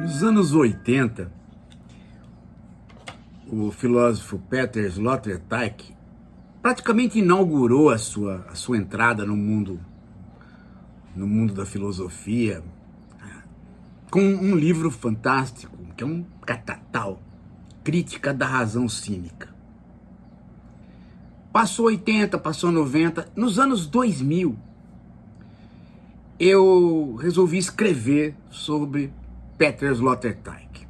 Nos anos 80, o filósofo Peter Sloterdijk praticamente inaugurou a sua entrada no mundo da filosofia com um livro fantástico, que é um catatal, Crítica da Razão Cínica. Passou 80, passou 90, nos anos 2000, eu resolvi escrever sobre Peter Sloterdijk.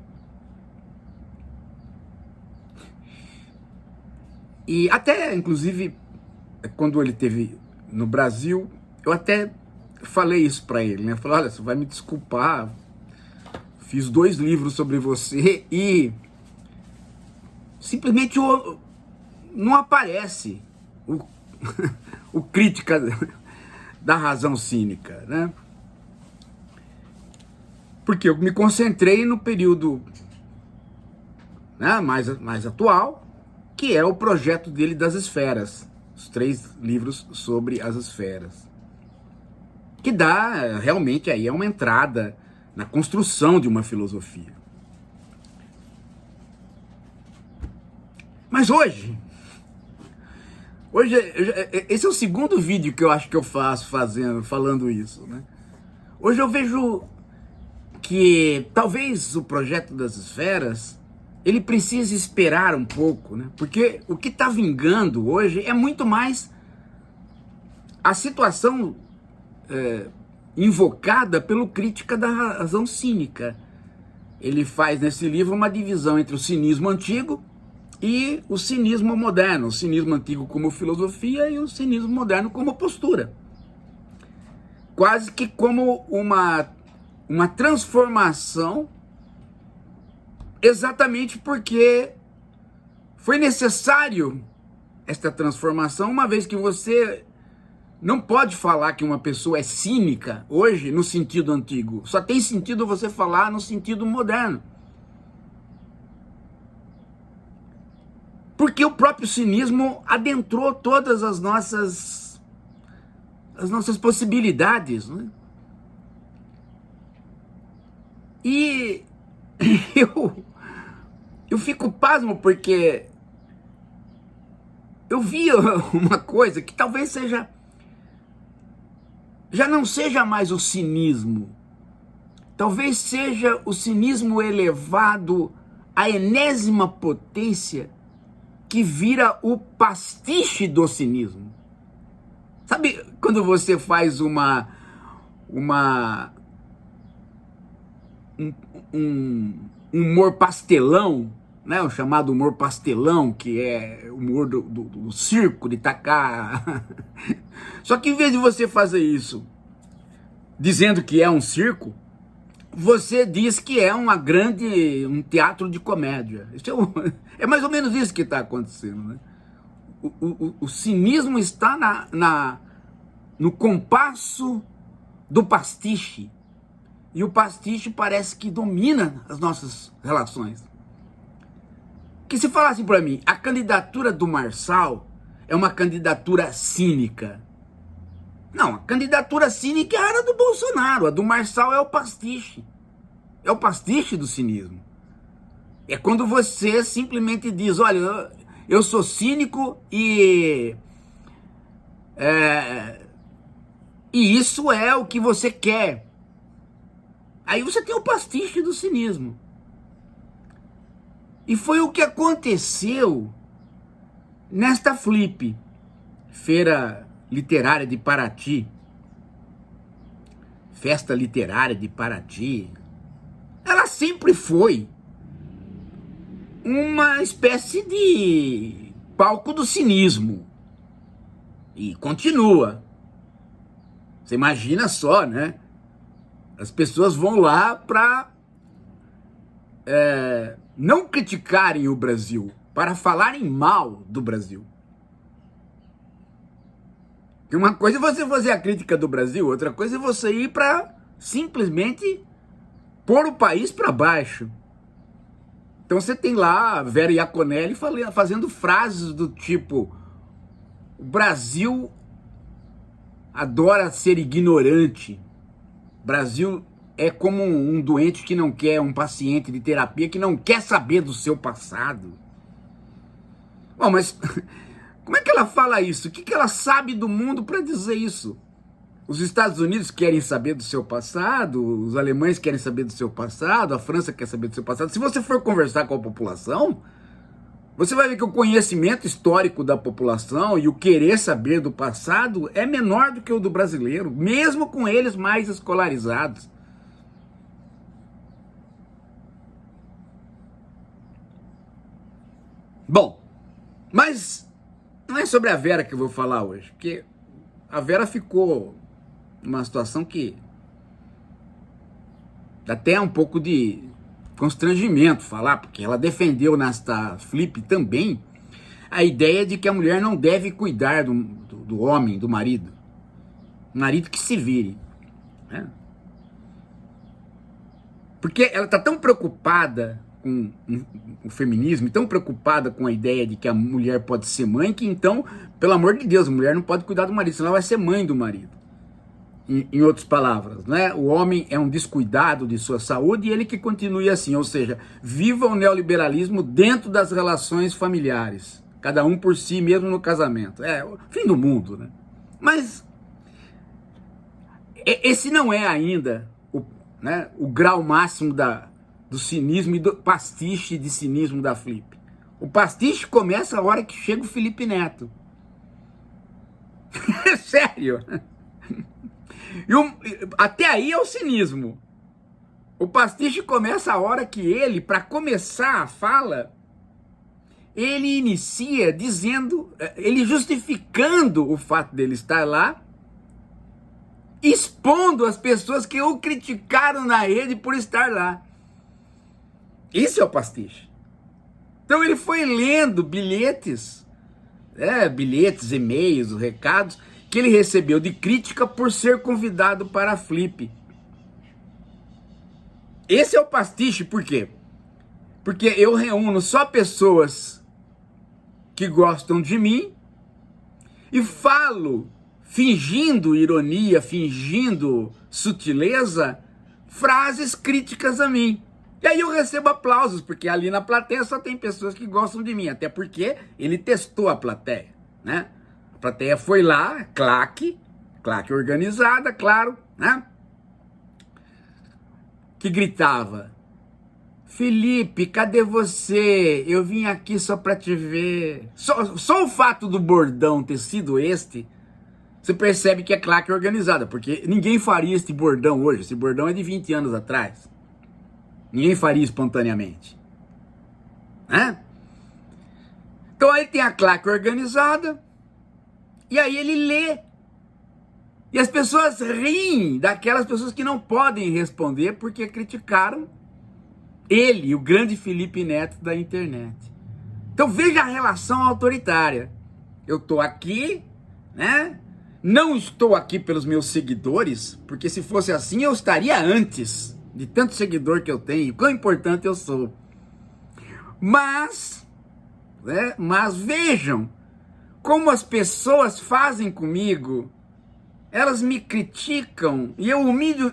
E até, inclusive, quando ele esteve no Brasil, eu até falei isso para ele, né? Eu falei, olha, você vai me desculpar, fiz 2 livros sobre você e simplesmente não aparece o Crítica da Razão Cínica, né? Porque eu me concentrei no período, né, mais atual, que é o projeto dele das esferas, os 3 livros sobre as esferas, que dá realmente aí uma entrada na construção de uma filosofia. Mas hoje, esse é o segundo vídeo que eu acho que eu faço falando isso, né? Hoje eu vejo que talvez o projeto das esferas ele precise esperar um pouco, né? Porque o que está vingando hoje é muito mais a situação invocada pelo Crítica da Razão Cínica. Ele faz nesse livro uma divisão entre o cinismo antigo e o cinismo moderno, o cinismo antigo como filosofia e o cinismo moderno como postura. Quase que como uma transformação, exatamente porque foi necessário esta transformação, uma vez que você não pode falar que uma pessoa é cínica hoje no sentido antigo. Só tem sentido você falar no sentido moderno. Porque o próprio cinismo adentrou todas as nossas possibilidades, né? E eu fico pasmo porque eu vi uma coisa que talvez já não seja mais o cinismo, talvez seja o cinismo elevado à enésima potência, que vira o pastiche do cinismo. Sabe quando você faz um humor pastelão, né? O chamado humor pastelão, que é o humor do circo, de tacar. Só que em vez de você fazer isso dizendo que é um circo, você diz que é um teatro de comédia. Isso é mais ou menos isso que está acontecendo, né? O cinismo está no compasso do pastiche. E o pastiche parece que domina as nossas relações. Que se falasse para mim, a candidatura do Marçal é uma candidatura cínica. Não, a candidatura cínica era a do Bolsonaro, a do Marçal é o pastiche. É o pastiche do cinismo. É quando você simplesmente diz, olha, eu sou cínico e isso é o que você quer. Aí você tem o pastiche do cinismo. E foi o que aconteceu nesta Flip, Feira Literária de Paraty, Festa Literária de Paraty. Ela sempre foi uma espécie de palco do cinismo. E continua. Você imagina só, né? As pessoas vão lá para não criticarem o Brasil, para falarem mal do Brasil. Que uma coisa é você fazer a crítica do Brasil, outra coisa é você ir para simplesmente pôr o país para baixo. Então você tem lá a Vera Iaconelli fazendo frases do tipo: o Brasil adora ser ignorante, o Brasil é como um doente que não quer, um paciente de terapia que não quer saber do seu passado. Bom, mas como é que ela fala isso? O que ela sabe do mundo para dizer isso? Os Estados Unidos querem saber do seu passado, os alemães querem saber do seu passado, a França quer saber do seu passado. Se você for conversar com a população, você vai ver que o conhecimento histórico da população e o querer saber do passado é menor do que o do brasileiro, mesmo com eles mais escolarizados. Bom, mas não é sobre a Vera que eu vou falar hoje, porque a Vera ficou numa situação que dá até um pouco de constrangimento falar, porque ela defendeu nesta Flip também a ideia de que a mulher não deve cuidar do homem, do marido. O marido que se vire, né? Porque ela está tão preocupada com o feminismo, tão preocupada com a ideia de que a mulher pode ser mãe, que então, pelo amor de Deus, a mulher não pode cuidar do marido, senão ela vai ser mãe do marido. Em outras palavras, né? O homem é um descuidado de sua saúde e ele que continue assim, ou seja, viva o neoliberalismo dentro das relações familiares, cada um por si mesmo no casamento. É o fim do mundo, né? Mas esse não é ainda o grau máximo do cinismo e do pastiche de cinismo da Flip. O pastiche começa a hora que chega o Felipe Neto. Sério. Até aí é o cinismo. O pastiche começa a hora que ele, para começar a fala, ele inicia dizendo, ele justificando o fato dele estar lá, expondo as pessoas que o criticaram na rede por estar lá. Esse é o pastiche. Então ele foi lendo bilhetes, e-mails, recados que ele recebeu de crítica por ser convidado para a Flip. Esse é o pastiche, por quê? Porque eu reúno só pessoas que gostam de mim e falo, fingindo ironia, fingindo sutileza, frases críticas a mim. E aí eu recebo aplausos, porque ali na plateia só tem pessoas que gostam de mim, até porque ele testou a plateia, né? A plateia foi lá, claque organizada, claro, né? Que gritava: Felipe, cadê você? Eu vim aqui só pra te ver. Só o fato do bordão ter sido este, você percebe que é claque organizada, porque ninguém faria este bordão hoje. Esse bordão é de 20 anos atrás. Ninguém faria espontaneamente, né? Então aí tem a claque organizada, e aí ele lê. E as pessoas riem daquelas pessoas que não podem responder porque criticaram ele, o grande Felipe Neto da internet. Então veja a relação autoritária. Eu estou aqui, né? Não estou aqui pelos meus seguidores, porque se fosse assim eu estaria antes de tanto seguidor que eu tenho, quão importante eu sou. Mas vejam como as pessoas fazem comigo. Elas me criticam e eu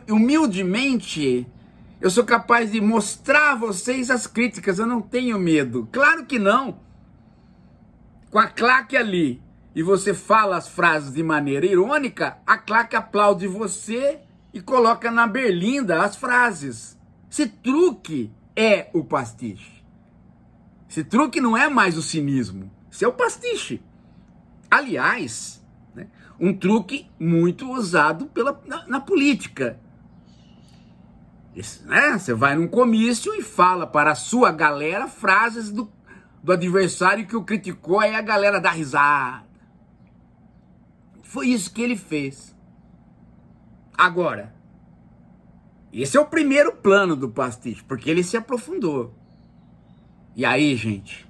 humildemente eu sou capaz de mostrar a vocês as críticas. Eu não tenho medo. Claro que não. Com a claque ali e você fala as frases de maneira irônica, a claque aplaude você e coloca na berlinda as frases. Esse truque é o pastiche. Esse truque não é mais o cinismo. Isso é o pastiche. Aliás, um truque muito usado na política. Você vai num comício e fala para a sua galera frases do adversário que o criticou, aí a galera dá risada. Foi isso que ele fez. Agora, esse é o primeiro plano do pastiche, porque ele se aprofundou. E aí, gente,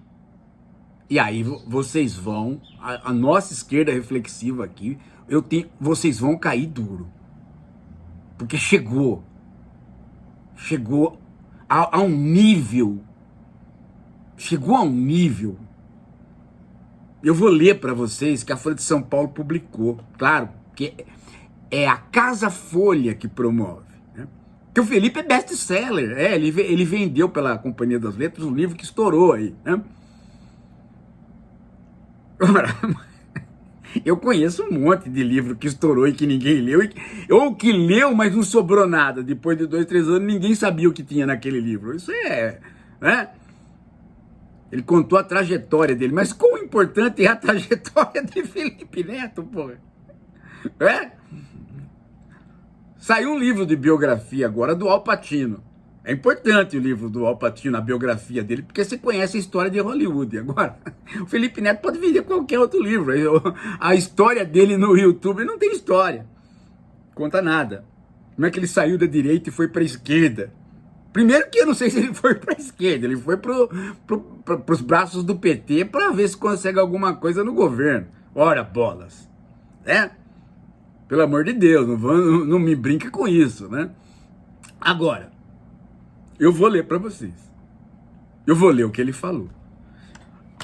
vocês vão, a nossa esquerda reflexiva aqui, vocês vão cair duro. Porque chegou a um nível, eu vou ler para vocês que a Folha de São Paulo publicou, claro, que é a Casa Folha que promove, né? Porque o Felipe é best-seller, ele vendeu pela Companhia das Letras um livro que estourou aí, né? Ora, eu conheço um monte de livro que estourou e que ninguém leu, ou que leu, mas não sobrou nada. Depois de 2, 3 anos, ninguém sabia o que tinha naquele livro. Isso é, né? Ele contou a trajetória dele, mas quão importante é a trajetória de Felipe Neto, porra? É? Saiu um livro de biografia agora do Al Pacino. É importante o livro do Al Pacino, a biografia dele, porque você conhece a história de Hollywood. Agora, o Felipe Neto pode vender qualquer outro livro. A história dele no YouTube não tem história. Conta nada. Como é que ele saiu da direita e foi para a esquerda? Primeiro que eu não sei se ele foi para a esquerda, ele foi pros braços do PT para ver se consegue alguma coisa no governo. Ora, bolas. É? Pelo amor de Deus, não me brinca com isso, né? Agora, eu vou ler para vocês. Eu vou ler o que ele falou.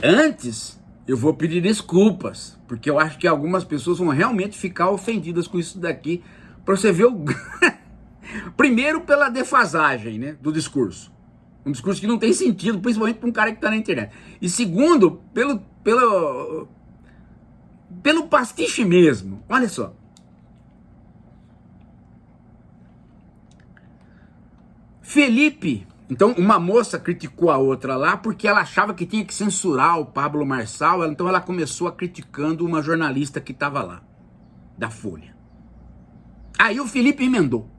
Antes, eu vou pedir desculpas, porque eu acho que algumas pessoas vão realmente ficar ofendidas com isso daqui, para você ver o... Primeiro, pela defasagem, né, do discurso. Um discurso que não tem sentido, principalmente para um cara que está na internet. E segundo, pelo pastiche mesmo. Olha só. Felipe, então uma moça criticou a outra lá porque ela achava que tinha que censurar o Pablo Marçal, então ela começou criticando uma jornalista que estava lá, da Folha. Aí o Felipe emendou.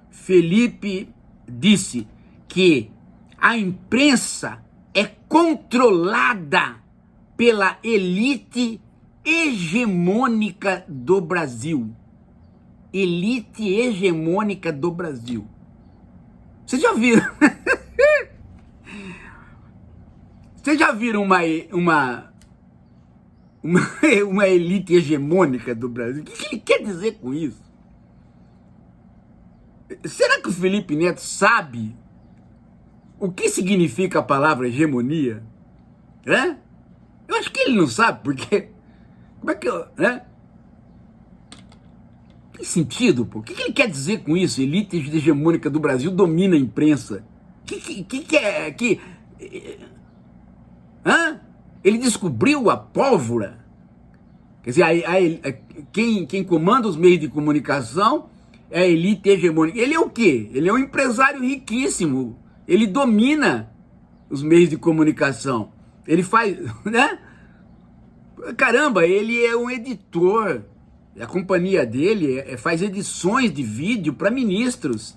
Felipe disse que a imprensa é controlada pela elite hegemônica do Brasil. Elite hegemônica do Brasil. Vocês já viram? Vocês já viram uma elite hegemônica do Brasil? O que ele quer dizer com isso? Será que o Felipe Neto sabe o que significa a palavra hegemonia? É? Eu acho que ele não sabe, porque... Como é que eu... Né? Tem sentido, pô? O que ele quer dizer com isso? Elite hegemônica do Brasil domina a imprensa. Que é... Hã? Ele descobriu a pólvora? Quer dizer, quem comanda os meios de comunicação é a elite hegemônica. Ele é o quê? Ele é um empresário riquíssimo. Ele domina os meios de comunicação. Ele faz, né? Caramba, ele é um editor. A companhia dele faz edições de vídeo para ministros.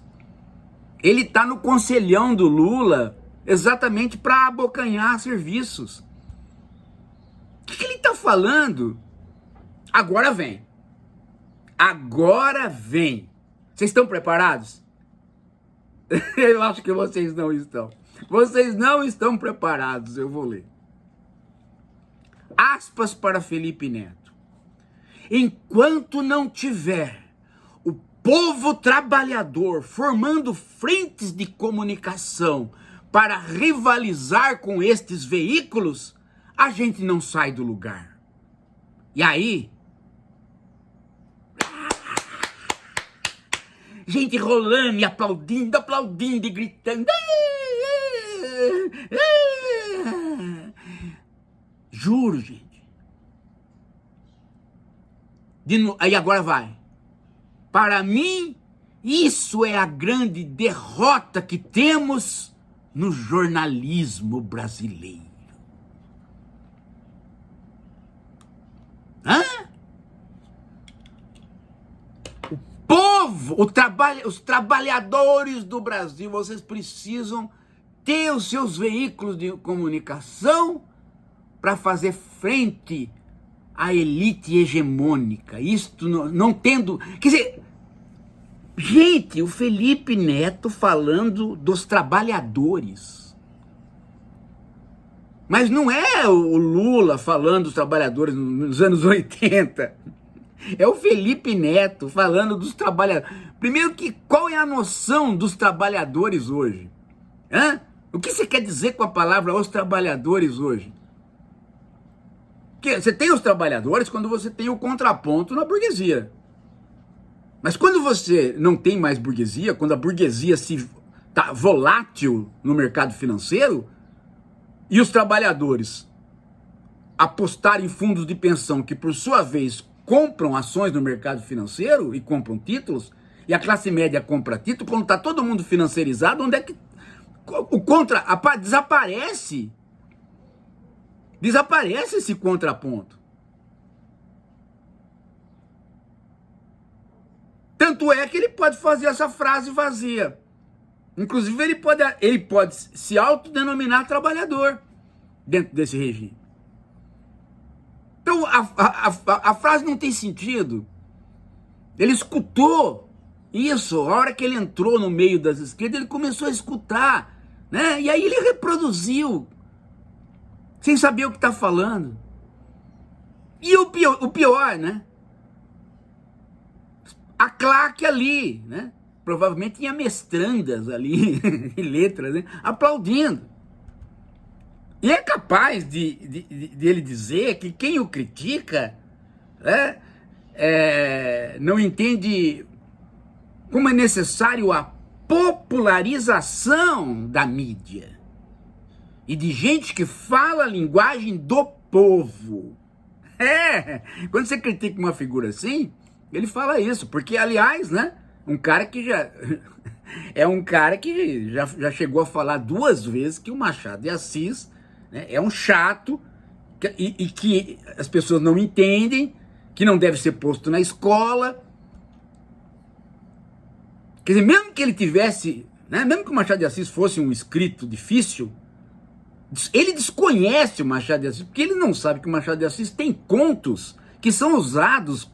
Ele está no conselhão do Lula exatamente para abocanhar serviços. O que ele está falando? Agora vem. Agora vem. Vocês estão preparados? Eu acho que vocês não estão. Vocês não estão preparados, eu vou ler. Aspas para Felipe Neto. Enquanto não tiver o povo trabalhador formando frentes de comunicação para rivalizar com estes veículos, a gente não sai do lugar. E aí... gente rolando e aplaudindo e gritando. Juro, gente. Aí agora vai. Para mim, isso é a grande derrota que temos no jornalismo brasileiro. Hã? Povo, os trabalhadores do Brasil, vocês precisam ter os seus veículos de comunicação para fazer frente à elite hegemônica. Isto não tendo... Quer dizer, gente, o Felipe Neto falando dos trabalhadores. Mas não é o Lula falando dos trabalhadores nos anos 80. É o Felipe Neto falando dos trabalhadores. Primeiro, qual é a noção dos trabalhadores hoje? Hã? O que você quer dizer com a palavra os trabalhadores hoje? Porque você tem os trabalhadores quando você tem o contraponto na burguesia. Mas quando você não tem mais burguesia, quando a burguesia se tá volátil no mercado financeiro e os trabalhadores apostarem em fundos de pensão que, por sua vez, compram ações no mercado financeiro e compram títulos, e a classe média compra título, quando está todo mundo financiarizado, onde é que o desaparece? Desaparece esse contraponto. Tanto é que ele pode fazer essa frase vazia. Inclusive, ele pode se autodenominar trabalhador dentro desse regime. Então, a frase não tem sentido. Ele escutou isso. A hora que ele entrou no meio das esquerdas, ele começou a escutar, né? E aí ele reproduziu, sem saber o que está falando. E o pior, né? A claque ali, né? Provavelmente tinha mestrandas ali, em letras, né? Aplaudindo. E é capaz de ele dizer que quem o critica, né, não entende como é necessário a popularização da mídia e de gente que fala a linguagem do povo. Quando você critica uma figura assim, ele fala isso, porque, aliás, né, um cara que já já chegou a falar 2 vezes que o Machado de Assis, né, é um chato e que as pessoas não entendem, que não deve ser posto na escola. Quer dizer, mesmo que ele tivesse, né, mesmo que o Machado de Assis fosse um escrito difícil, ele desconhece o Machado de Assis, porque ele não sabe que o Machado de Assis tem contos que são usados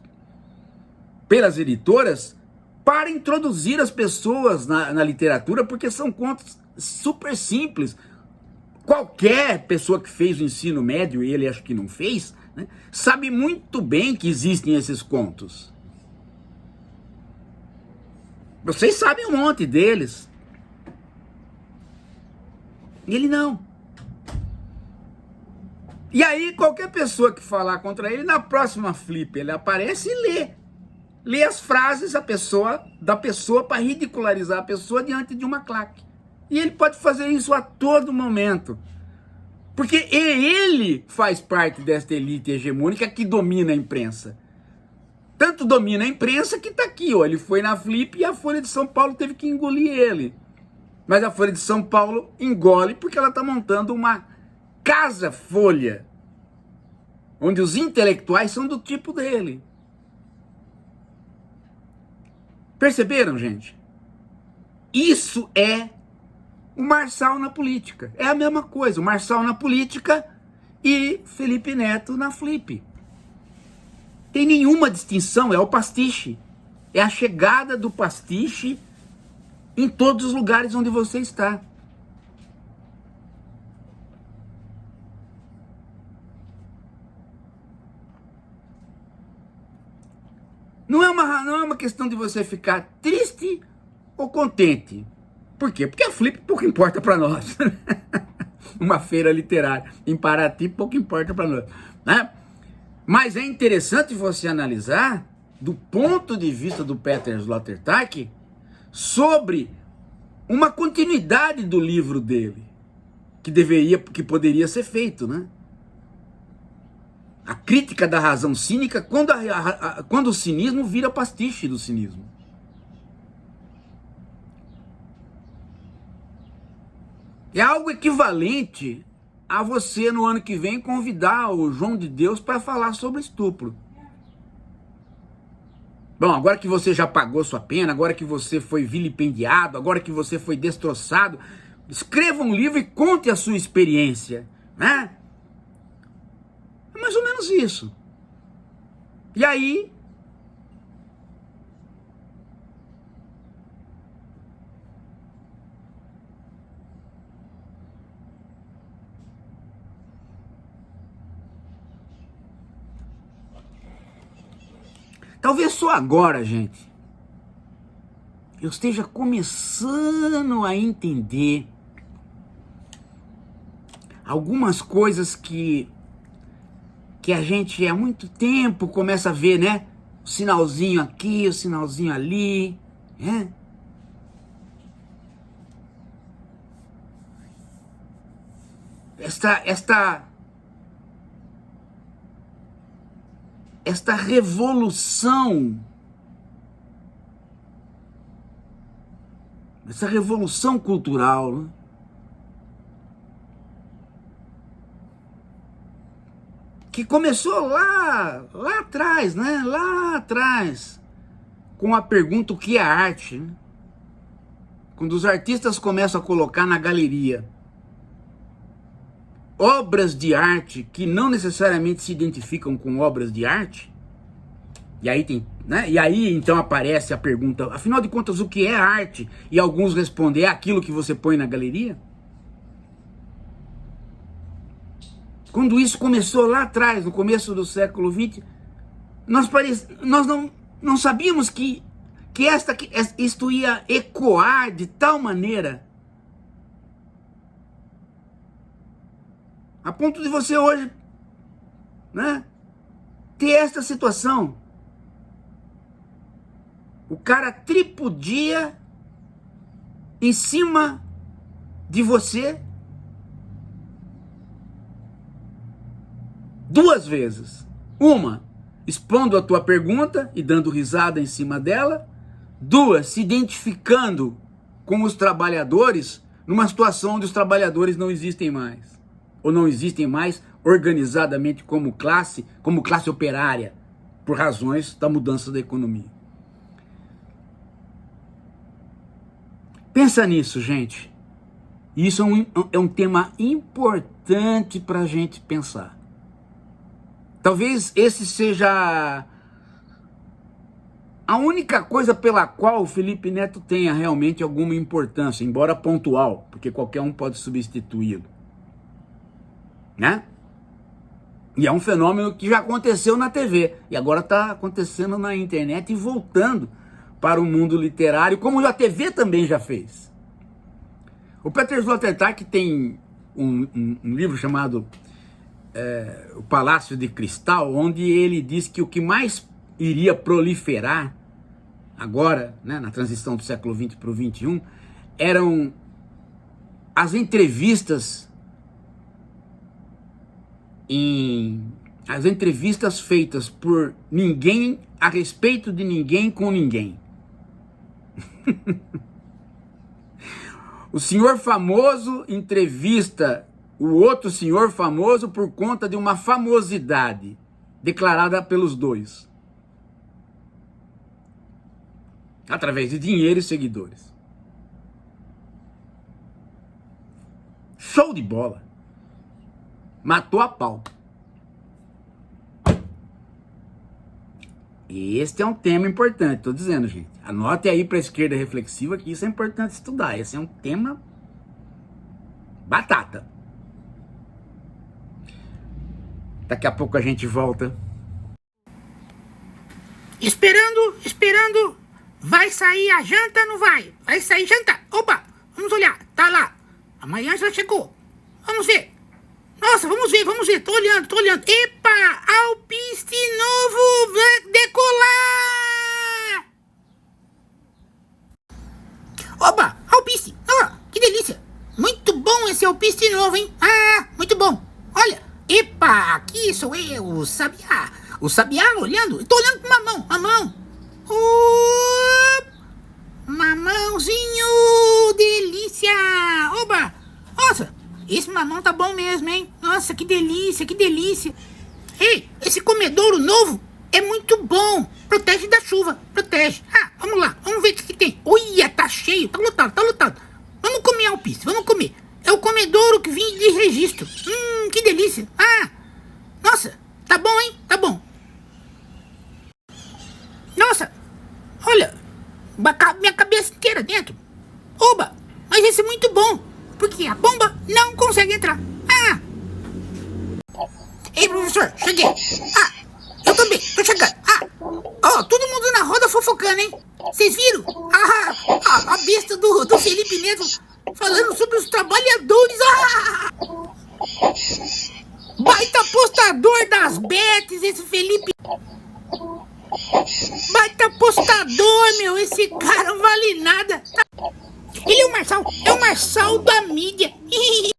pelas editoras para introduzir as pessoas na literatura, porque são contos super simples. Qualquer pessoa que fez o ensino médio, e ele acho que não fez, né, sabe muito bem que existem esses contos. Vocês sabem um monte deles. E ele não. E aí, qualquer pessoa que falar contra ele, na próxima flip, ele aparece e lê. Lê as frases da pessoa para ridicularizar a pessoa diante de uma claque. E ele pode fazer isso a todo momento. Porque ele faz parte desta elite hegemônica que domina a imprensa. Tanto domina a imprensa que está aqui, ó. Ele foi na Flip e a Folha de São Paulo teve que engolir ele. Mas a Folha de São Paulo engole porque ela está montando uma casa-folha, onde os intelectuais são do tipo dele. Perceberam, gente? Isso é o Marçal na política. É a mesma coisa, o Marçal na política e Felipe Neto na Flip. Tem nenhuma distinção, é o pastiche. É a chegada do pastiche em todos os lugares onde você está. Não é uma questão de você ficar triste ou contente. Por quê? Porque a Flip pouco importa para nós. Uma feira literária em Paraty pouco importa para nós, né? Mas é interessante você analisar do ponto de vista do Peter Sloterdijk sobre uma continuidade do livro dele, que poderia ser feito, né? A crítica da razão cínica quando o cinismo vira pastiche do cinismo. É algo equivalente a você, no ano que vem, convidar o João de Deus para falar sobre estupro. Bom, agora que você já pagou sua pena, agora que você foi vilipendiado, agora que você foi destroçado, escreva um livro e conte a sua experiência, né? É mais ou menos isso. E aí, talvez só agora, gente, eu esteja começando a entender algumas coisas que a gente há muito tempo começa a ver, né? o sinalzinho aqui, o sinalzinho ali, né? Esta revolução, essa revolução cultural, né? Que começou lá atrás, né? Lá atrás, com a pergunta: o que é arte? Né? Quando os artistas começam a colocar na galeria obras de arte que não necessariamente se identificam com obras de arte, e aí tem, né? E aí então aparece a pergunta: afinal de contas, o que é arte? E alguns respondem: é aquilo que você põe na galeria. Quando isso começou lá atrás, no começo do século XX, nós não sabíamos que isto ia ecoar de tal maneira a ponto de você hoje, né, ter esta situação. O cara tripudia em cima de você 2 vezes. Uma, expondo a tua pergunta e dando risada em cima dela. 2, se identificando com os trabalhadores numa situação onde os trabalhadores não existem mais. Ou não existem mais organizadamente como classe operária, por razões da mudança da economia. Pensa nisso, gente. Isso é um tema importante para a gente pensar. Talvez esse seja a única coisa pela qual o Felipe Neto tenha realmente alguma importância, embora pontual, porque qualquer um pode substituí-lo, né? E é um fenômeno que já aconteceu na TV, e agora está acontecendo na internet e voltando para o mundo literário, como a TV também já fez. O Peter Sloterdijk tem um livro chamado O Palácio de Cristal, onde ele diz que o que mais iria proliferar agora, né, na transição do século XX para o XXI, eram as entrevistas feitas por ninguém a respeito de ninguém com ninguém. O senhor famoso entrevista o outro senhor famoso por conta de uma famosidade declarada pelos dois, através de dinheiro e seguidores. Show de bola. Matou a pau. Este é um tema importante, tô dizendo, gente. Anote aí para a esquerda reflexiva que isso é importante estudar. Esse é um tema batata. Daqui a pouco a gente volta. Esperando. Vai sair a janta, não vai? Vai sair janta. Opa, vamos olhar. Tá lá. A Mariana já chegou. Vamos ver. Nossa, vamos ver. Tô olhando. Epa, alpiste novo vai decolar. Opa, alpiste. Ah, que delícia. Muito bom esse alpiste novo, hein? Ah, muito bom. Olha. Epa, aqui sou eu, o Sabiá. O Sabiá olhando. Tô olhando pra mamão. Mamãozinho, delícia. Oba, nossa, esse mamão tá bom mesmo, hein? Nossa, que delícia. Ei, esse comedouro novo é muito bom. Protege da chuva, protege. Ah, vamos lá, vamos ver o que tem. Olha, tá cheio, tá lotado. Vamos comer, alpiste, vamos comer. É o comedouro que vim de registro. Que delícia. Ah, nossa, tá bom, hein? Tá bom. Nossa, olha, minha cabeça inteira dentro. Oba, mas esse é muito bom, porque a bomba não consegue entrar. Ah. Ei, professor, cheguei. Ah, eu também, tô chegando. Ah, ó, todo mundo na roda fofocando, hein? Vocês viram? A besta do Felipe Neto falando sobre os trabalhadores. Baita apostador das bets, esse Felipe. Baita apostador, meu. Esse cara não vale nada. Ele é o Marçal da mídia.